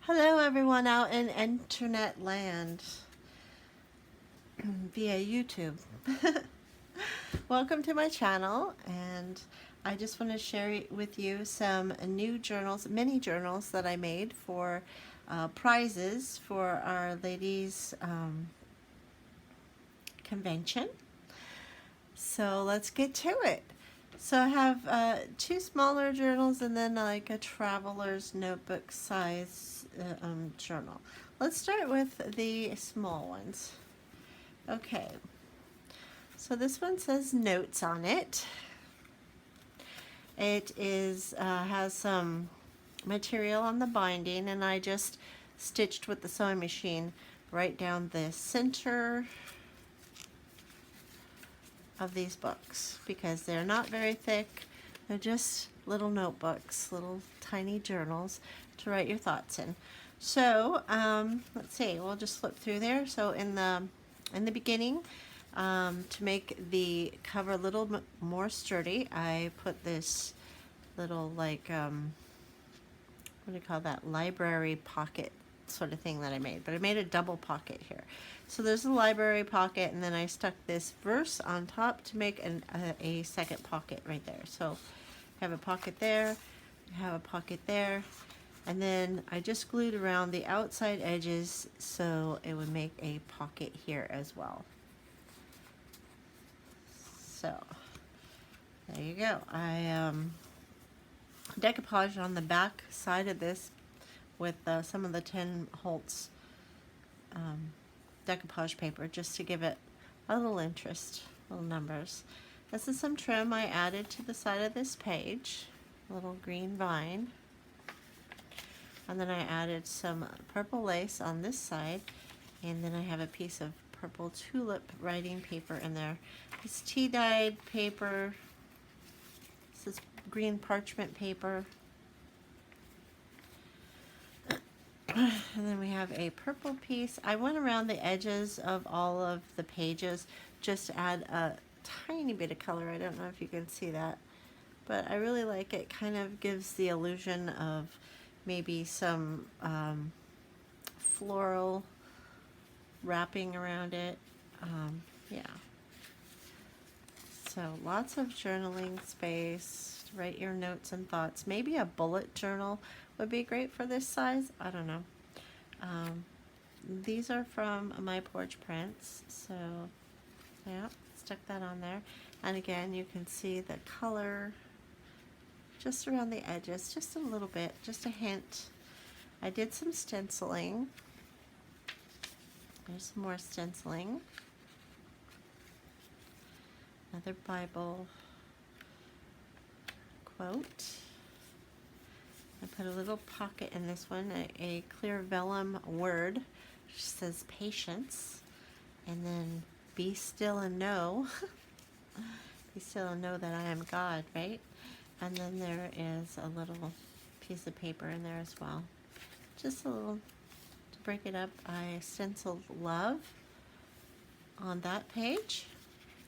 Hello, everyone out in internet land via YouTube. Welcome to my channel, and I just want to share with you some new journals, mini journals that I made for prizes for our ladies convention. So let's get to it. So I have two smaller journals and then like a traveler's notebook size journal. Let's start with the small ones. Okay, so this one says notes on it. It is has some material on the binding, and I just stitched with the sewing machine right down the center of these books because they're not very thick. They're just little notebooks, little tiny journals to write your thoughts in. So let's see, we'll just flip through there. So in the beginning, to make the cover a little more sturdy, I put this little like what do you call that, library pocket sort of thing that I made, but I made a double pocket here. So there's a library pocket, and then I stuck this verse on top to make a second pocket right there. So I have a pocket there, I have a pocket there, and then I just glued around the outside edges so it would make a pocket here as well. So there you go. I decoupaged on the back side of this with some of the Tim Holtz decoupage paper just to give it a little interest, little numbers. This is some trim I added to the side of this page, a little green vine. And then I added some purple lace on this side, and then I have a piece of purple tulip writing paper in there. It's tea-dyed paper. This is green parchment paper. And then we have a purple piece. I went around the edges of all of the pages just to add a tiny bit of color. I don't know if you can see that, but I really like it. Kind of gives the illusion of maybe some floral wrapping around it. Yeah. So lots of journaling space to write your notes and thoughts. Maybe a bullet journal would be great for this size. I don't know. These are from My Porch Prints. So yeah, stuck that on there. And again, you can see the color just around the edges, just a little bit, just a hint. I did some stenciling. There's some more stenciling. Another Bible quote. I put a little pocket in this one, a clear vellum word, which says patience, and then be still and know. Be still and know that I am God, right? And then there is a little piece of paper in there as well. Just a little, to break it up, I stenciled love on that page.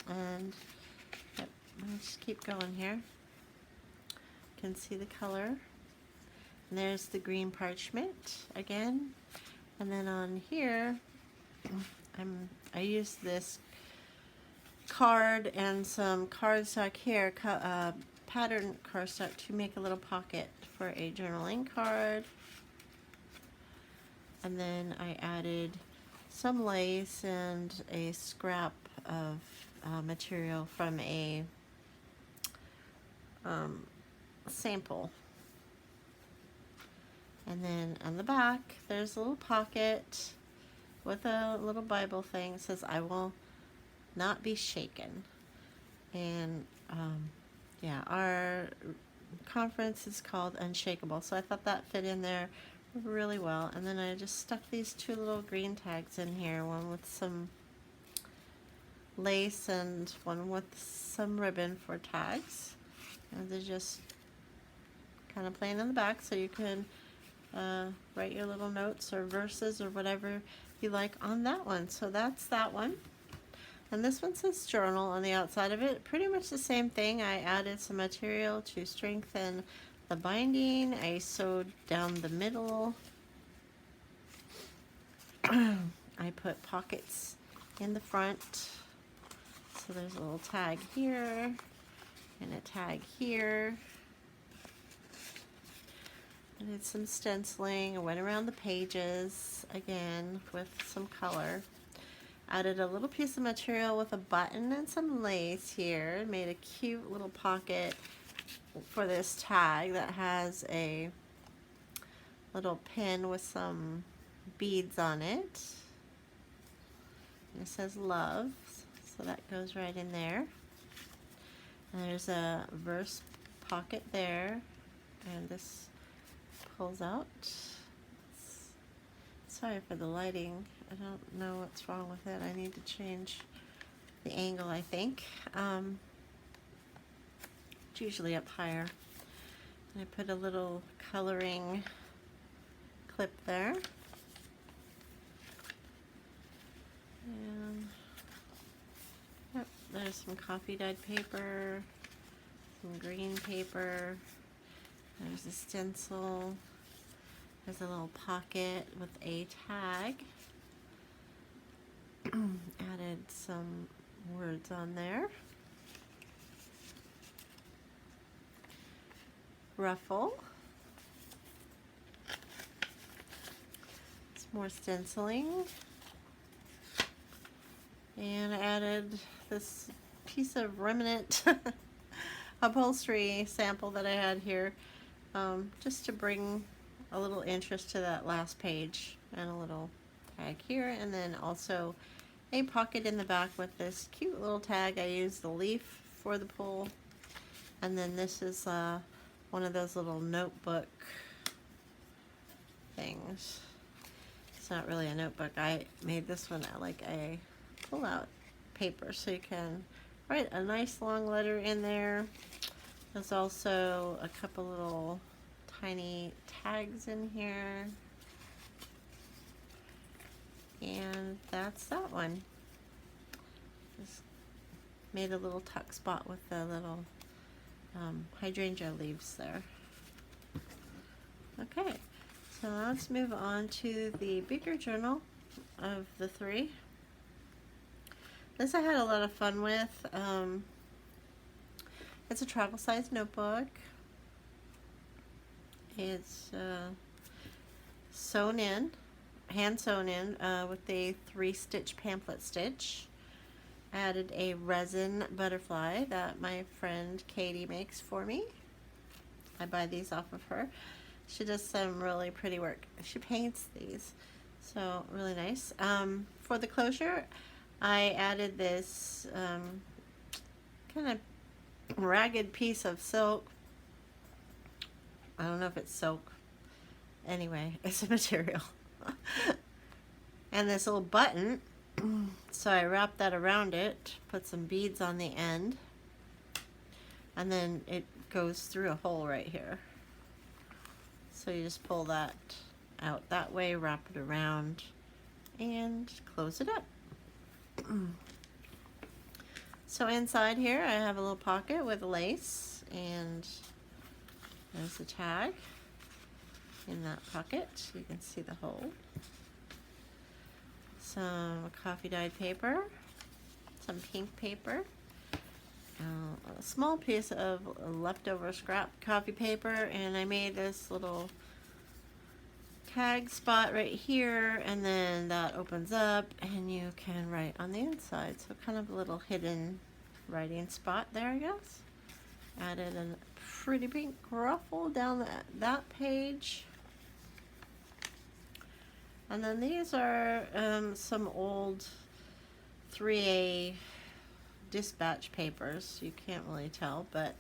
And yep, let's just keep going here. You can see the color. And there's the green parchment again. And then on here, I used this card and some cardstock here, pattern cardstock, to make a little pocket for a journaling card. And then I added some lace and a scrap of material from a sample. And then on the back, there's a little pocket with a little Bible thing. It says, I will not be shaken. And yeah, our conference is called Unshakable, so I thought that fit in there really well. And then I just stuck these two little green tags in here, one with some lace and one with some ribbon for tags. And they're just kind of plain in the back, so you can write your little notes or verses or whatever you like on that one. So that's that one. And this one says journal on the outside of it. Pretty much the same thing. I added some material to strengthen the binding. I sewed down the middle I put pockets in the front. So there's a little tag here and a tag here. I did some stenciling. I went around the pages again with some color. Added a little piece of material with a button and some lace here. Made a cute little pocket for this tag that has a little pin with some beads on it. And it says love, so that goes right in there. And there's a verse pocket there, and this pulls out. Sorry for the lighting. I don't know what's wrong with it. I need to change the angle, I think. It's usually up higher. And I put a little coloring clip there. And yep, there's some coffee dyed paper, some green paper. There's a stencil. There's a little pocket with a tag. Added some words on there. Ruffle. Some more stenciling. And I added this piece of remnant upholstery sample that I had here, just to bring a little interest to that last page, and a little tag here, and then also a pocket in the back with this cute little tag. I used the leaf for the pull, and then this is one of those little notebook things. It's not really a notebook. I made this one like a pull-out paper, so you can write a nice long letter in there. There's also a couple little tiny tags in here. And that's that one. Just made a little tuck spot with the little hydrangea leaves there. Okay, so let's move on to the bigger journal of the three. This I had a lot of fun with. It's a travel size notebook. It's sewn in, hand sewn in with a 3-stitch pamphlet stitch. Added a resin butterfly that my friend Katie makes for me. I buy these off of her. She does some really pretty work. She paints these, so really nice. For the closure, I added this kind of ragged piece of silk. I don't know if it's silk. Anyway, it's a material. And this little button, so I wrapped that around it, put some beads on the end, and then it goes through a hole right here. So you just pull that out that way, wrap it around, and close it up. So inside here I have a little pocket with lace, and there's the tag in that pocket. You can see the hole. Some coffee dyed paper, some pink paper, a small piece of leftover scrap coffee paper, and I made this little tag spot right here, and then that opens up and you can write on the inside. So kind of a little hidden writing spot there, I guess. Added a pretty pink ruffle down that page. And then these are some old 3A dispatch papers. You can't really tell, but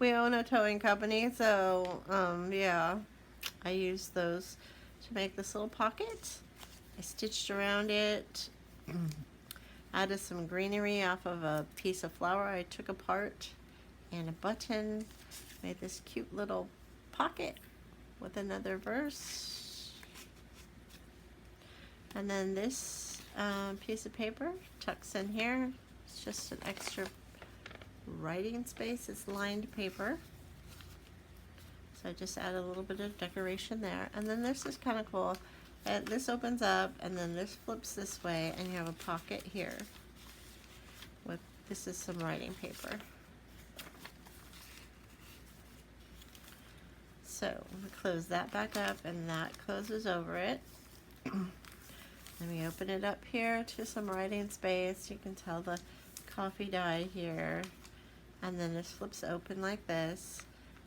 we own a towing company, so yeah, I used those to make this little pocket. I stitched around it, added some greenery off of a piece of flower I took apart, and a button. Made this cute little pocket with another verse. And then this piece of paper tucks in here. It's just an extra writing space. It's lined paper. So I just add a little bit of decoration there. And then this is kind of cool. And this opens up, and then this flips this way, and you have a pocket here. With this is some writing paper. So we close that back up, and that closes over it. Then we open it up here to some writing space. You can tell the coffee dye here. And then this flips open like this.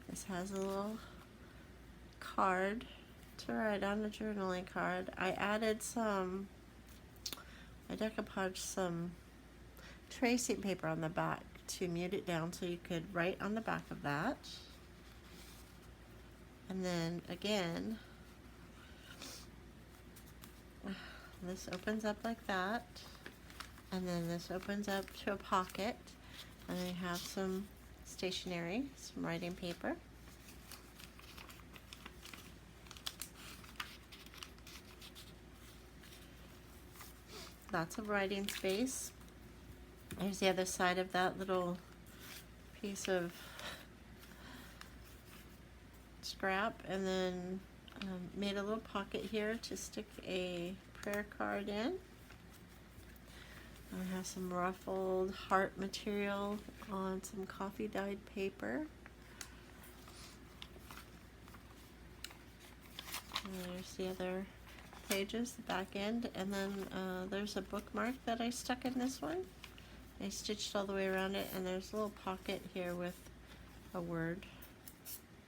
This has a little card to write on, a journaling card. I decoupaged some tracing paper on the back to mute it down so you could write on the back of that. And then again, this opens up like that, and then this opens up to a pocket, and then you have some stationery, some writing paper. Lots of writing space. There's the other side of that little piece of scrap, and then made a little pocket here to stick a prayer card in. I have some ruffled heart material on some coffee dyed paper. And there's the other pages, the back end, and then there's a bookmark that I stuck in this one. I stitched all the way around it, and there's a little pocket here with a word,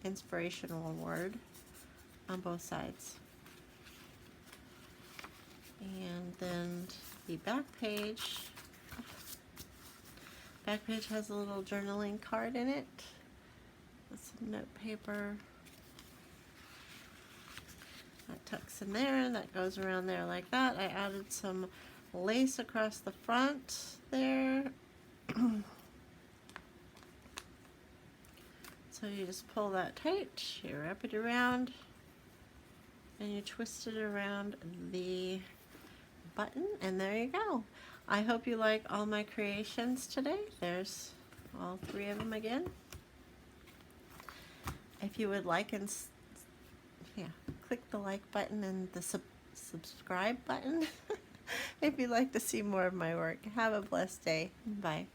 inspirational word, on both sides. And then the back page has a little journaling card in it with some note paper. That tucks in there, and that goes around there like that. I added some lace across the front there. So you just pull that tight, you wrap it around, and you twist it around the button, and there you go. I hope you like all my creations today. There's all 3 of them again. If you would like and click the like button and the subscribe button if you'd like to see more of my work. Have a blessed day. Bye.